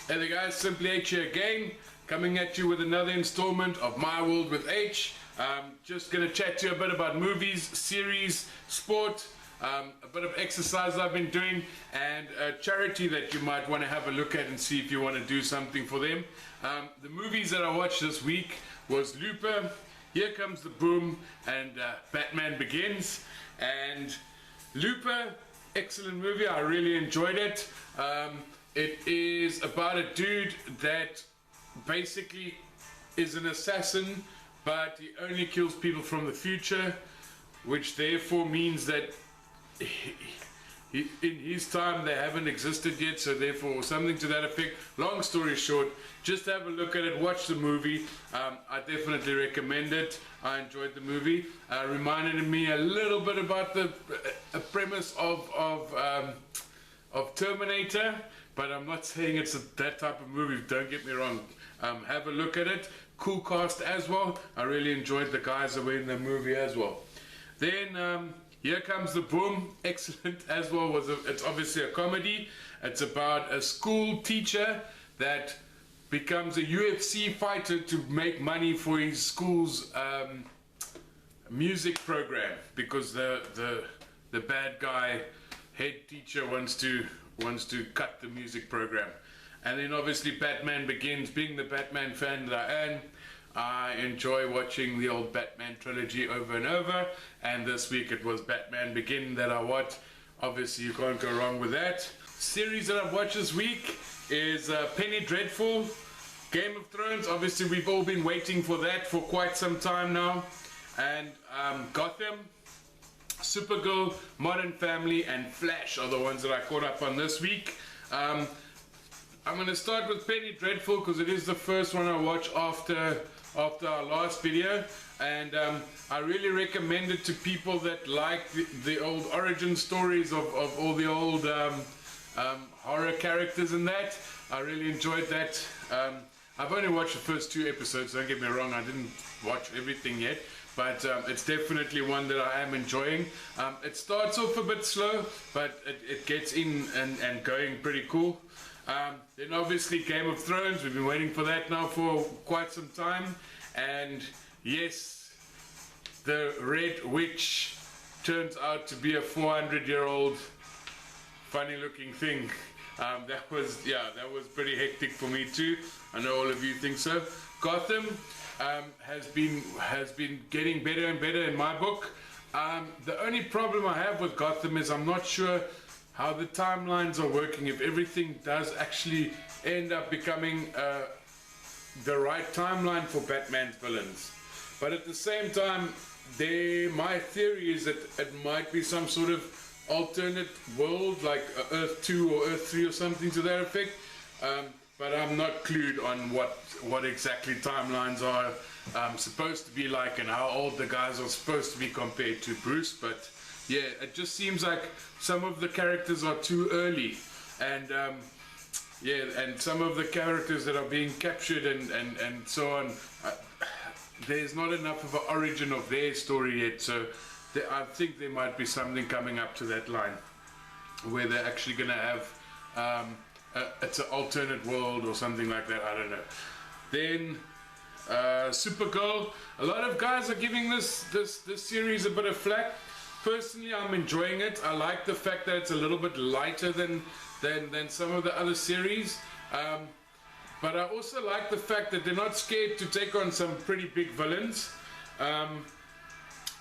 Hey there guys, Simply H here again, coming at you with another installment of My World with H. Just going to chat to you a bit about movies, series, sport, a bit of exercise I've been doing, and a charity that you might want to have a look at and see if you want to do something for them. The movies that I watched this week was Looper, Here Comes the Boom, and Batman Begins. And Looper, excellent movie, I really enjoyed it. It is about a dude that basically is an assassin, but he only kills people from the future, which therefore means that in his time they haven't existed yet, so therefore something to that effect. Long story short, just have a look at it, watch the movie. I definitely recommend it. I enjoyed the movie. Reminded me a little bit about the premise of Terminator, but I'm not saying it's that type of movie, don't get me wrong. Have a look at it. Cool cast as well. I really enjoyed the guys that were in the movie as well. Then Here Comes the Boom, excellent as well. It's obviously a comedy. It's about a school teacher that becomes a UFC fighter to make money for his school's music program, because the bad guy head teacher wants to cut the music program. And then obviously Batman Begins. Being the Batman fan that I am, I enjoy watching the old Batman trilogy over and over, and this week it was Batman Begin that I watched. Obviously you can't go wrong with that. Series that I've watched this week is Penny Dreadful, Game of Thrones. Obviously we've all been waiting for that for quite some time now. And Gotham, Supergirl, Modern Family, and Flash are the ones that I caught up on this week. I'm going to start with Penny Dreadful because it is the first one I watched after our last video, and I really recommend it to people that like the old origin stories of all the old horror characters and that. I really enjoyed that. I've only watched the first 2 episodes, don't get me wrong, I didn't watch everything yet, but it's definitely one that I am enjoying. It starts off a bit slow, but it gets in and going pretty cool. Then obviously Game of Thrones, we've been waiting for that now for quite some time, and yes, the Red Witch turns out to be a 400-year-old funny looking thing. That was pretty hectic for me too. I know all of you think so. Gotham has been getting better and better in my book. The only problem I have with Gotham is I'm not sure how the timelines are working, if everything does actually end up becoming the right timeline for Batman's villains. But at the same time, my theory is that it might be some sort of alternate world, like Earth 2 or Earth 3 or something to that effect. But I'm not clued on what exactly timelines are supposed to be like, and how old the guys are supposed to be compared to Bruce. But yeah, it just seems like some of the characters are too early, and and some of the characters that are being captured and so on, there's not enough of an origin of their story yet. So I think there might be something coming up to that line where they're actually going to have it's an alternate world or something like that. I don't know. Then Supergirl. A lot of guys are giving this series a bit of flack. Personally, I'm enjoying it. I like the fact that it's a little bit lighter than some of the other series. But I also like the fact that they're not scared to take on some pretty big villains.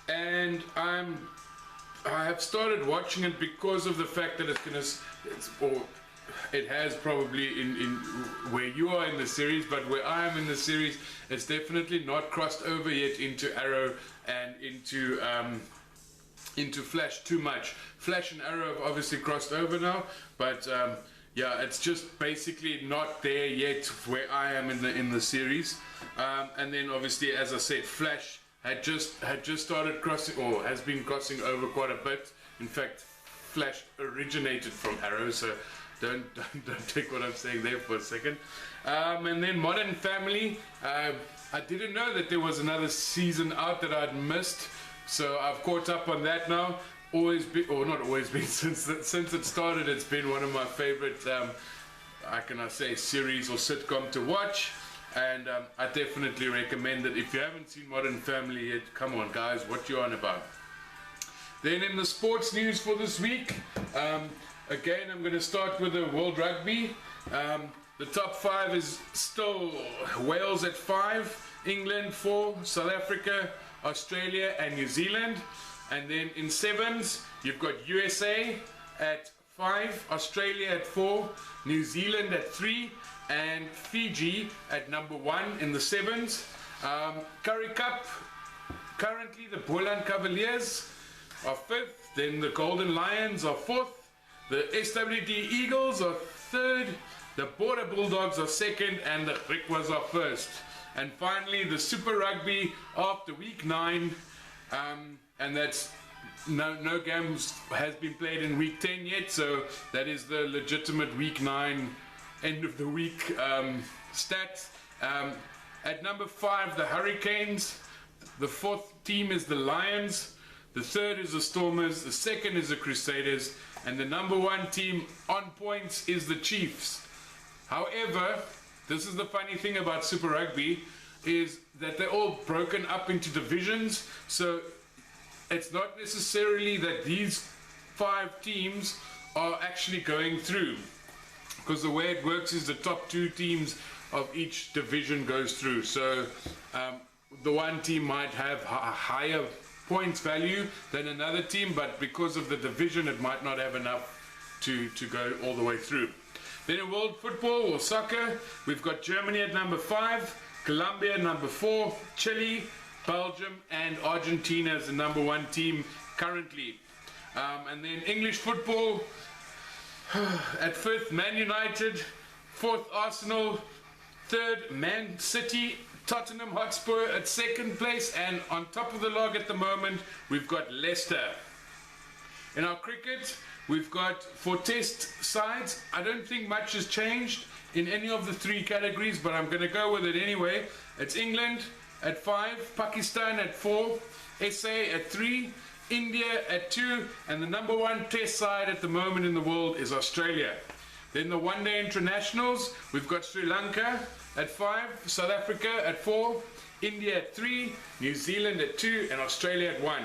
And I have started watching it because of the fact that it has probably in where you are in the series, but where I am in the series, it's definitely not crossed over yet into Arrow and into Flash too much. Flash and Arrow have obviously crossed over now, but yeah, it's just basically not there yet where I am in the series. And then obviously, as I said, Flash had just started crossing, or has been crossing over quite a bit. In fact, Flash originated from Arrow, so don't take what I'm saying there for a second. And then Modern Family, I didn't know that there was another season out that I'd missed, so I've caught up on that now. Always been, or not always been, since it started, it's been one of my favorite how can I say, series or sitcom to watch. And I definitely recommend it. If you haven't seen Modern Family yet, come on guys, what you on about? Then in the sports news for this week, again I'm going to start with the World Rugby. The top 5 is still Wales at 5, England 4, South Africa, Australia and New Zealand. And then in sevens, you've got USA at 5, Australia at 4, New Zealand at 3, and Fiji at number 1 in the sevens. Currie Cup, currently the Boland Cavaliers are 5th, then the Golden Lions are 4th, the SWD Eagles are 3rd, the Border Bulldogs are 2nd, and the Griquas are 1st. And finally the Super Rugby after week 9, and that's no games has been played in week 10 yet, so that is the legitimate week 9 end of the week stats. At number 5, the Hurricanes. The 4th team is the Lions. The 3rd is the Stormers. The 2nd is the Crusaders. And the number 1 team on points is the Chiefs. However, this is the funny thing about Super Rugby, is that they're all broken up into divisions. So it's not necessarily that these 5 teams are actually going through. Because the way it works is the top 2 teams of each division goes through. So the one team might have a higher points value than another team, but because of the division it might not have enough to go all the way through. Then in world football or soccer, we've got Germany at number 5, Colombia at number 4, Chile, Belgium and Argentina as the number 1 team currently. And then English football, at 5th, Man United, 4th, Arsenal, 3rd, Man City, Tottenham Hotspur at 2nd place, and on top of the log at the moment, we've got Leicester. In our cricket, we've got 4 test sides. I don't think much has changed in any of the 3 categories, but I'm going to go with it anyway. It's England at 5, Pakistan at 4, SA at 3, India at 2, and the number 1 test side at the moment in the world is Australia. Then the one-day internationals, we've got Sri Lanka at 5, South Africa at 4, India at 3, New Zealand at 2, and Australia at 1.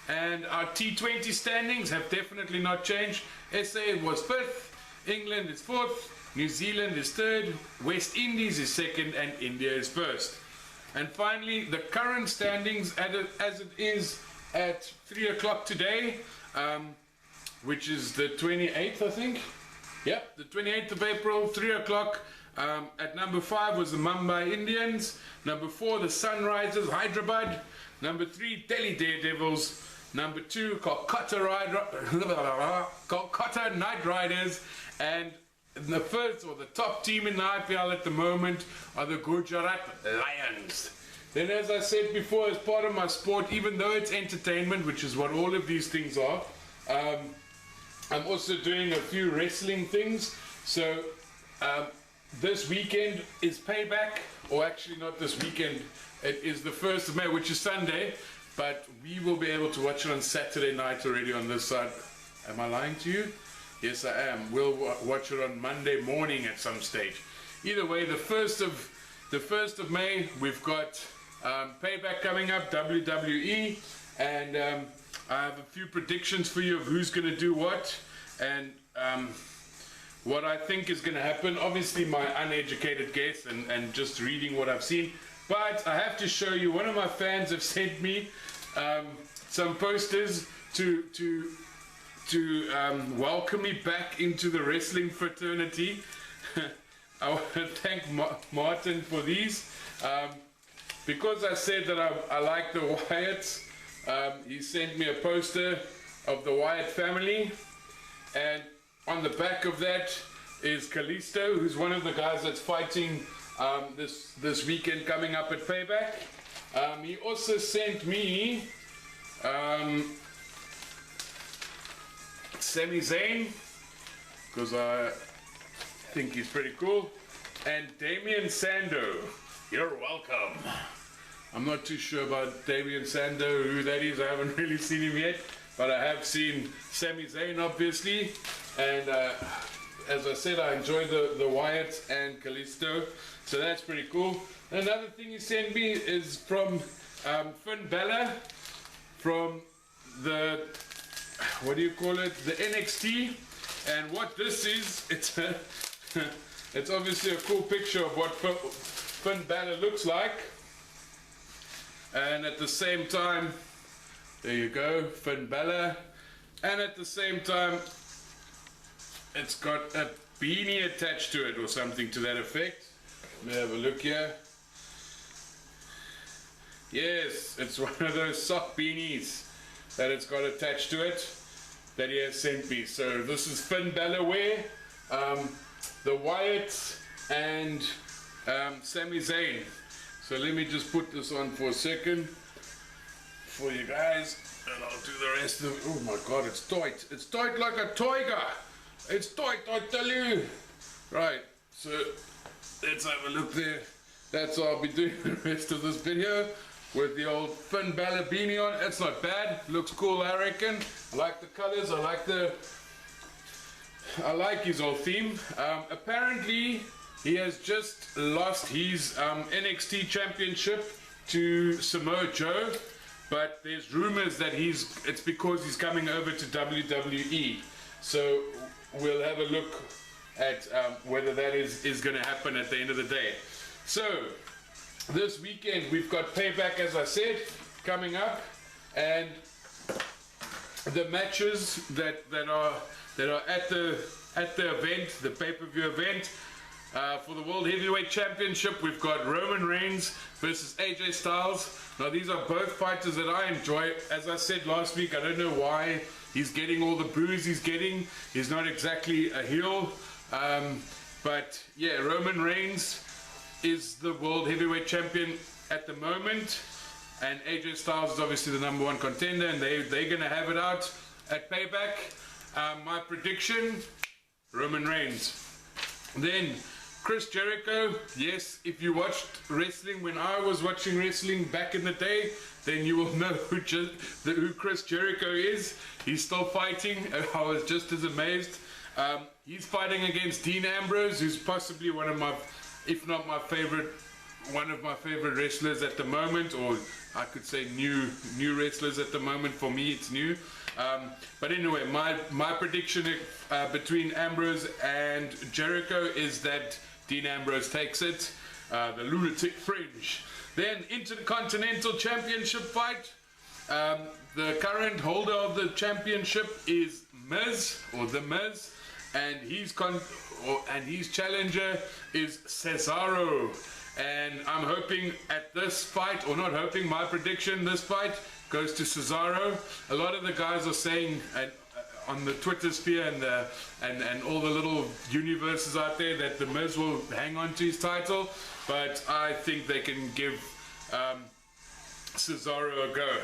And our T20 standings have definitely not changed. SA was 5th, England is 4th, New Zealand is 3rd, West Indies is 2nd, and India is 1st. And finally, the current standings as it is at 3 o'clock today, which is the 28th, I think. Yep, the 28th of April, 3 o'clock. At number 5 was the Mumbai Indians. Number 4, the Sunrisers Hyderabad. Number 3, Delhi Daredevils. Number 2, Kolkata Knight Riders. And the first or the top team in the IPL at the moment are the Gujarat Lions. Then, as I said before, as part of my sport, even though it's entertainment, which is what all of these things are, I'm also doing a few wrestling things. So this weekend is Payback, or actually not this weekend, it is the 1st of May, which is Sunday, but we will be able to watch it on Saturday night already on this side. Am I lying to you? Yes, I am. We'll watch it on Monday morning at some stage. Either way, the 1st of May, we've got Payback coming up, WWE, and I have a few predictions for you of who's going to do what, and what I think is going to happen. Obviously my uneducated guess and just reading what I've seen, but I have to show you, one of my fans have sent me some posters to welcome me back into the wrestling fraternity. I want to thank Martin for these. Because I said that I like the Wyatts, he sent me a poster of the Wyatt family, and on the back of that is Kalisto, who's one of the guys that's fighting this weekend coming up at Payback. He also sent me Sami Zayn, because I think he's pretty cool, and Damien Sando. You're welcome. I'm not too sure about Damien Sando, who that is. I haven't really seen him yet, but I have seen Sami Zayn, obviously, and as I said, I enjoy the Wyatt and Kalisto, so that's pretty cool. Another thing he sent me is from Finn Balor, from the, what do you call it, the NXT. And what this is, it's a, it's obviously a cool picture of what Finn Balor looks like. And at the same time, there you go, Finn Balor. And at the same time, it's got a beanie attached to it or something to that effect. Let me have a look here. Yes, it's one of those sock beanies that it's got attached to it that he has sent me. So this is Finn Balor wear, the Wyatt and Sami Zayn. So let me just put this on for a second for you guys, and I'll do the rest of it. Oh my god, it's tight. It's tight like a tiger. It's tight, I tell you. Right, so let's have a look there. That's how I'll be doing the rest of this video, with the old Finn Balor beanie on. That's not bad. Looks cool, I reckon. I like the colors. I like his old theme. Apparently, he has just lost his NXT championship to Samoa Joe, but there's rumors that it's because he's coming over to WWE. So we'll have a look at whether that is going to happen at the end of the day. So this weekend we've got Payback, as I said, coming up, and the matches that are at the event, the pay-per-view event, for the World Heavyweight Championship, we've got Roman Reigns versus AJ Styles. Now these are both fighters that I enjoy. As I said last week, I don't know why he's getting all the boos he's getting. He's not exactly a heel, but yeah, Roman Reigns is the World Heavyweight Champion at the moment, and AJ Styles is obviously the #1 contender, and they're gonna have it out at Payback. My prediction, Roman Reigns. Then Chris Jericho. Yes, if you watched wrestling when I was watching wrestling back in the day, then you will know who Chris Jericho is. He's still fighting. I was just as amazed. He's fighting against Dean Ambrose, who's possibly one of my, if not my favorite, one of my favorite wrestlers at the moment, or I could say new wrestlers at the moment. For me, it's new. But anyway, my prediction between Ambrose and Jericho is that Dean Ambrose takes it, the lunatic fringe. Then Intercontinental Championship fight. The current holder of the championship is Miz, or The Miz, and his challenger is Cesaro. And I'm hoping at this fight, or not hoping, my prediction, this fight goes to Cesaro. A lot of the guys are saying on the Twitter sphere and all the little universes out there that The Miz will hang on to his title, but I think they can give Cesaro a go.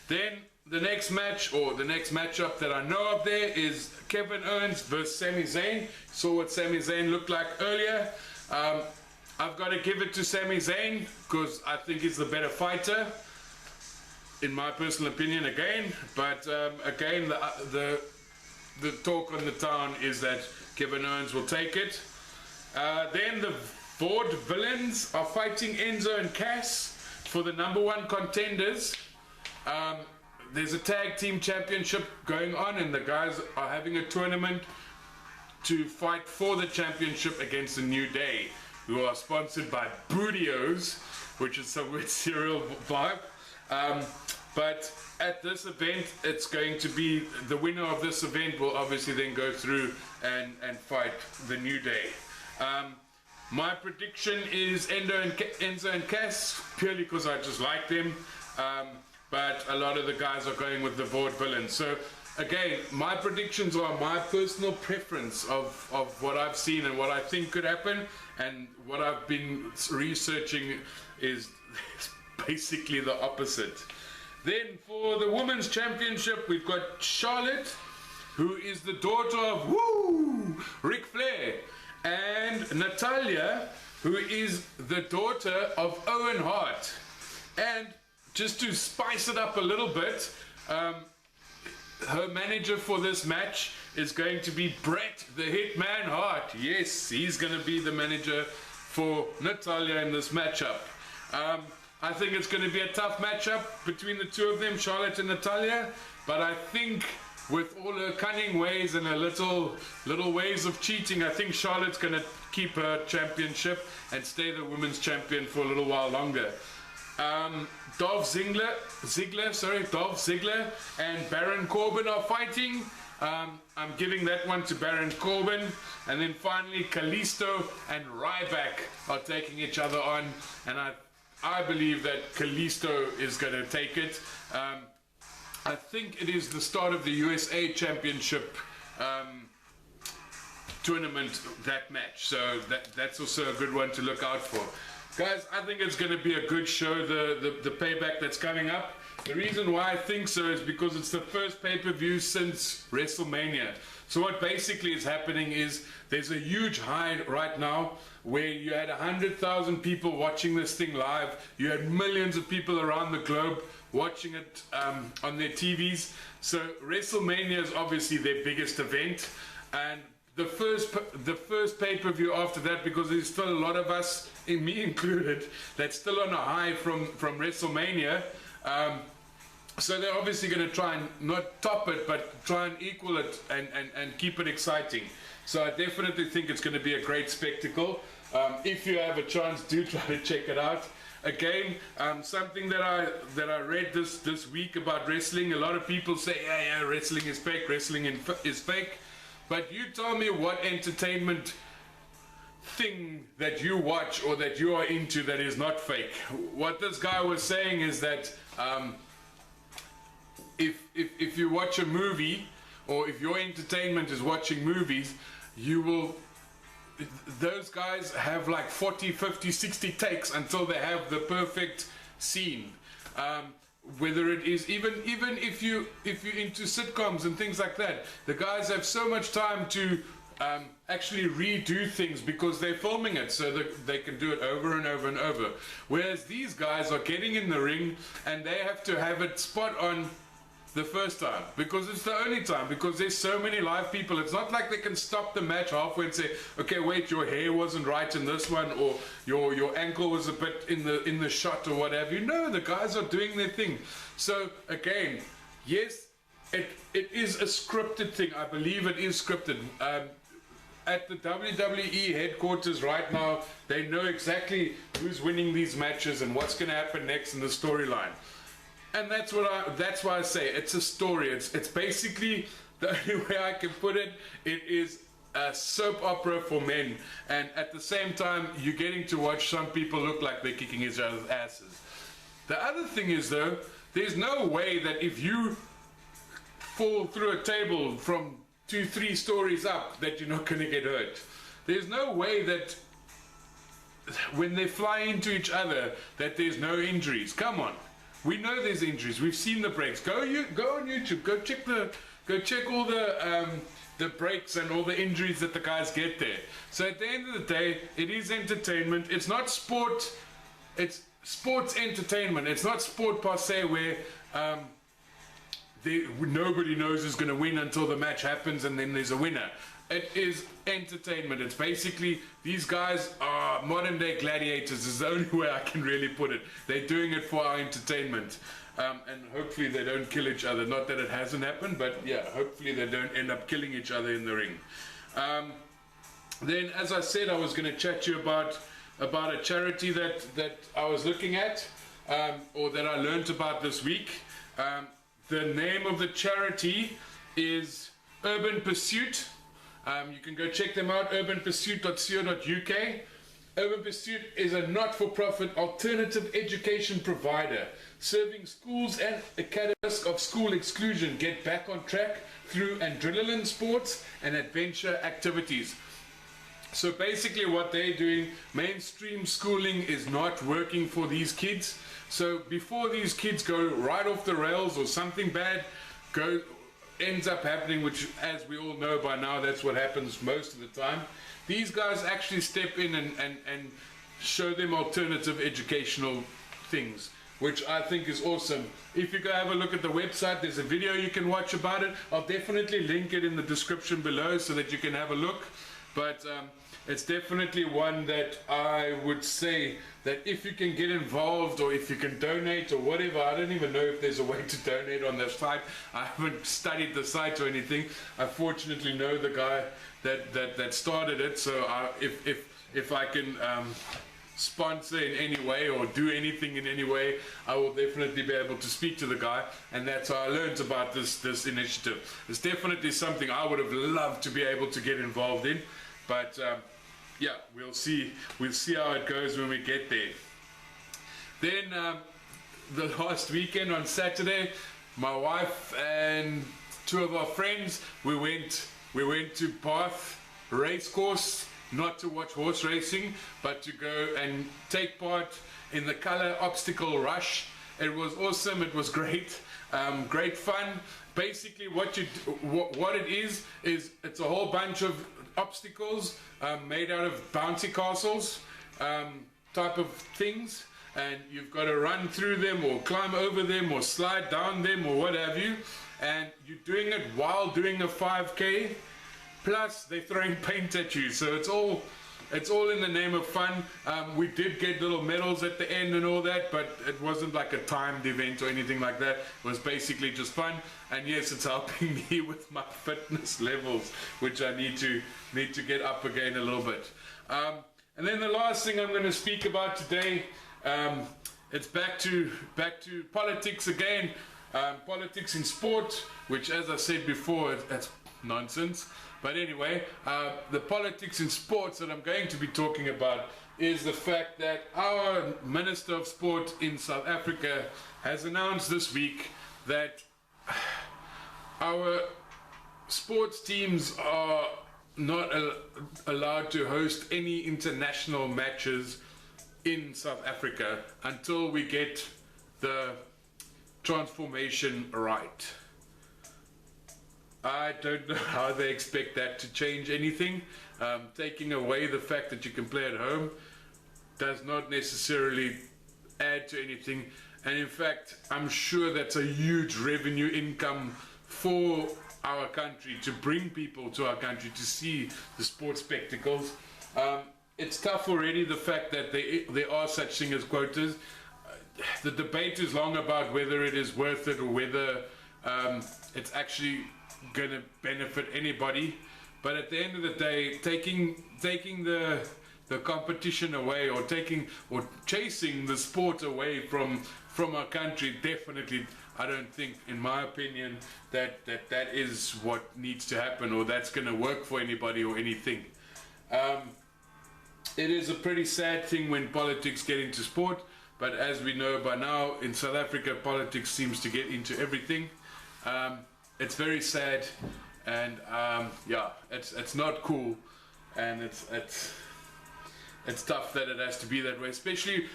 Then the next match, or the next matchup that I know of there, is Kevin Owens versus Sami Zayn. Saw what Sami Zayn looked like earlier. I've got to give it to Sami Zayn because I think he's the better fighter, in my personal opinion, again. But again, the talk on the town is that Kevin Owens will take it. Then the Vaude Villains are fighting Enzo and Cass for the #1 contenders. There's a tag team championship going on, and the guys are having a tournament to fight for the championship against the New Day, who are sponsored by Bootios, which is some weird cereal vibe. But at this event, it's going to be the winner of this event will obviously then go through and fight the New Day. My prediction is Enzo and Cass, purely because I just like them. But a lot of the guys are going with the Vaude Villains. So again, my predictions are my personal preference of what I've seen and what I think could happen, and what I've been researching is basically the opposite. Then for the Women's Championship, we've got Charlotte, who is the daughter of Ric Flair, and Natalia, who is the daughter of Owen Hart. And just to spice it up a little bit, her manager for this match is going to be Bret the Hitman Hart. Yes, he's going to be the manager for Natalya in this matchup. I think it's going to be a tough matchup between the two of them, Charlotte and Natalya, but I think with all her cunning ways and her little ways of cheating, I think Charlotte's going to keep her championship and stay the women's champion for a little while longer. Dolph Ziggler and Baron Corbin are fighting. I'm giving that one to Baron Corbin. And then finally, Kalisto and Ryback are taking each other on. And I believe that Kalisto is going to take it. I think it is the start of the USA Championship tournament, that match. So that's also a good one to look out for. Guys, I think it's going to be a good show, the payback that's coming up. The reason why I think so is because it's the first pay-per-view since WrestleMania. So what basically is happening is there's a huge high right now where you had 100,000 people watching this thing live. You had millions of people around the globe watching it on their TVs. So WrestleMania is obviously their biggest event. And the first pay-per-view after that, because there's still a lot of us, and me included, that's still on a high from WrestleMania. So they're obviously going to try and not top it, but try and equal it and keep it exciting. So I definitely think it's going to be a great spectacle. If you have a chance, do try to check it out. Again, something that I read this week about wrestling. A lot of people say, yeah, wrestling is fake, wrestling is fake. But you tell me what entertainment thing that you watch or that you are into that is not fake. What this guy was saying is that if you watch a movie, or if your entertainment is watching movies, those guys have like 40, 50, 60 takes until they have the perfect scene. Whether it is even if you're into sitcoms and things like that, the guys have so much time to actually redo things because they're filming it so that they can do it over and over and over. Whereas these guys are getting in the ring and they have to have it spot on the first time, because it's the only time, because there's so many live people. It's not like they can stop the match halfway and say, okay, wait, your hair wasn't right in this one, or your ankle was a bit in the shot, or whatever. You know, the guys are doing their thing. So again, yes, it is a scripted thing. I believe it is scripted. At the WWE headquarters right now, they know exactly who's winning these matches and what's going to happen next in the storyline. And that's why I say it's a story. It's basically, the only way I can put it, it is a soap opera for men. And at the same time, you're getting to watch some people look like they're kicking each other's asses. The other thing is though, there's no way that if you fall through a table from 2-3 stories up that you're not going to get hurt. There's no way that when they fly into each other that there's no injuries. Come on. We know there's injuries. We've seen the breaks. Go on YouTube. Go check all the breaks and all the injuries that the guys get there. So at the end of the day, it is entertainment. It's not sport. It's sports entertainment. It's not sport per se where nobody knows who's going to win until the match happens and then there's a winner. It is entertainment. It's basically, these guys are modern day gladiators is the only way I can really put it. They're doing it for our entertainment. And hopefully they don't kill each other. Not that it hasn't happened, but yeah, hopefully they don't end up killing each other in the ring. Then, as I said, I was going to chat to you about a charity that I was looking at, or that I learned about this week. The name of the charity is urbanpersuit. You can go check them out, urbanpersuit.co.uk. Urban Pursuit is a not-for-profit alternative education provider serving schools and academies of school exclusion get back on track through adrenaline sports and adventure activities. So basically what they're doing, mainstream schooling is not working for these kids. So before these kids go right off the rails or something bad ends up happening, which as we all know by now, that's what happens most of the time. These guys actually step in and show them alternative educational things which I think is awesome. If you go have a look at the website, there's a video you can watch about it. I'll definitely link it in the description below so that you can have a look. But it's definitely one that I would say that if you can get involved, or if you can donate or whatever. I don't even know if there's a way to donate on the site. I haven't studied the site or anything. I fortunately know the guy that started it, so if I can sponsor in any way or do anything in any way, I will definitely be able to speak to the guy, and that's how I learned about this initiative. It's definitely something I would have loved to be able to get involved in, but yeah, we'll see how it goes when we get there. Then the last weekend on Saturday, my wife and two of our friends, we went to Bath Racecourse, not to watch horse racing, but to go and take part in the color obstacle rush. It was awesome. It was great, great fun. Basically, what it is it's a whole bunch of obstacles made out of bouncy castles type of things, and you've got to run through them or climb over them or slide down them or what have you, and you're doing it while doing a 5k, plus they're throwing paint at you, so it's all in the name of fun. We did get little medals at the end and all that, but it wasn't like a timed event or anything like that. It was basically just fun, and yes, it's helping me with my fitness levels, which I need to get up again a little bit. And then the last thing I'm going to speak about today, it's back to politics again. Politics in sport, which, as I said before, that's nonsense. But anyway, the politics in sports that I'm going to be talking about is the fact that our Minister of Sport in South Africa has announced this week that our sports teams are not allowed to host any international matches in South Africa until we get the transformation right. I don't know how they expect that to change anything. Taking away the fact that you can play at home does not necessarily add to anything, and in fact I'm sure that's a huge revenue income for our country, to bring people to our country to see the sports spectacles. It's tough already, the fact that there are such things as quotas. The debate is long about whether it is worth it or whether it's actually going to benefit anybody, but at the end of the day, taking the competition away, or chasing the sport away from our country, definitely, I don't think, in my opinion, that is what needs to happen, or that's going to work for anybody or anything. It is a pretty sad thing when politics get into sport, but as we know by now, in South Africa, politics seems to get into everything. It's very sad, and yeah, it's not cool, and it's tough that it has to be that way. Especially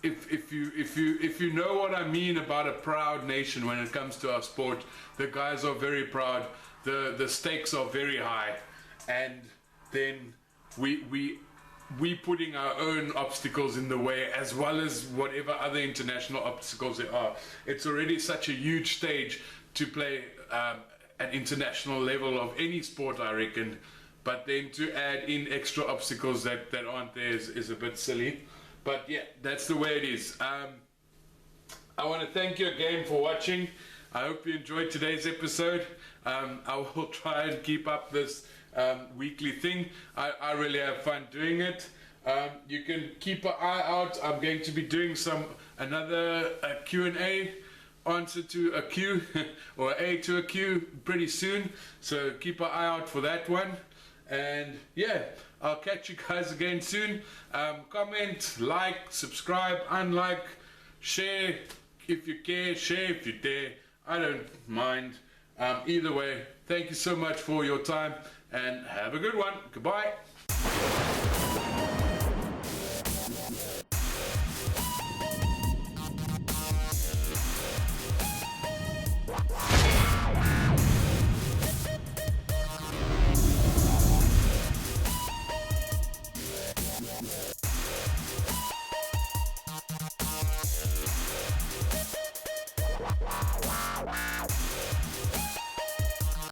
if you know what I mean about a proud nation when it comes to our sport. The guys are very proud. The stakes are very high, and then we putting our own obstacles in the way, as well as whatever other international obstacles there are. It's already such a huge stage to play at international level of any sport, I reckon, but then to add in extra obstacles that aren't there is a bit silly. But yeah, that's the way it is. I want to thank you again for watching. I hope you enjoyed today's episode. I will try and keep up this weekly thing. I really have fun doing it. You can keep an eye out. I'm going to be doing another Q&A, answer to a Q or A to a Q pretty soon, so keep an eye out for that one. And yeah, I'll catch you guys again soon. Comment, like, subscribe, unlike, share if you care, share if you dare. I don't mind. Either way, thank you so much for your time, and have a good one. Goodbye.